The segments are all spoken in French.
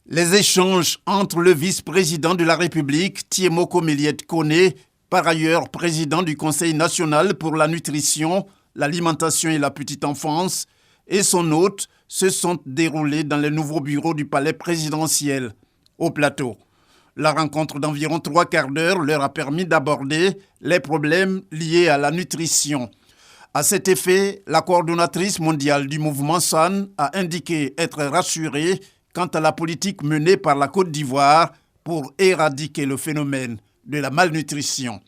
Les échanges entre le vice-président de la République, Thiemoko Méliette-Koné, par ailleurs président du Conseil national pour la nutrition, l'alimentation et la petite enfance, et son hôte se sont déroulés dans les nouveaux bureaux du palais présidentiel, au plateau. La rencontre d'environ 3/4 d'heure leur a permis d'aborder les problèmes liés à la nutrition. À cet effet, la coordonnatrice mondiale du mouvement SAN a indiqué être rassurée quant à la politique menée par la Côte d'Ivoire pour éradiquer le phénomène de la malnutrition.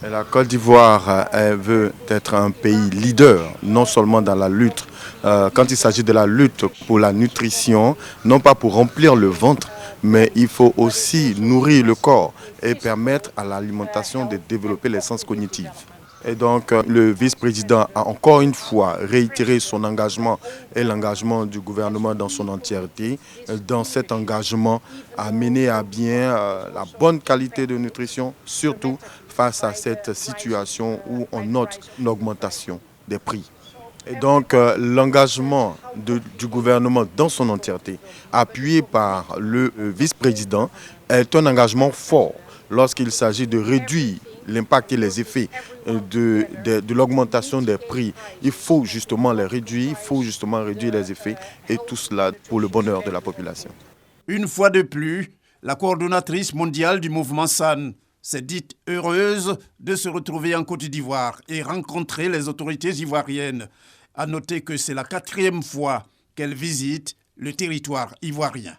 La Côte d'Ivoire veut être un pays leader, non seulement dans la lutte, quand il s'agit de la lutte pour la nutrition, non pas pour remplir le ventre, mais il faut aussi nourrir le corps et permettre à l'alimentation de développer les sens cognitifs. Et donc, le vice-président a encore une fois réitéré son engagement et l'engagement du gouvernement dans son entièreté, dans cet engagement à mener à bien la bonne qualité de nutrition, surtout face à cette situation où on note une augmentation des prix. Et donc, l'engagement du gouvernement dans son entièreté, appuyé par le vice-président, est un engagement fort lorsqu'il s'agit de réduire l'impact et les effets de l'augmentation des prix. Il faut justement les réduire, il faut justement réduire les effets et tout cela pour le bonheur de la population. Une fois de plus, la coordonnatrice mondiale du mouvement SAN s'est dite heureuse de se retrouver en Côte d'Ivoire et rencontrer les autorités ivoiriennes. À noter que c'est la 4e fois qu'elle visite le territoire ivoirien.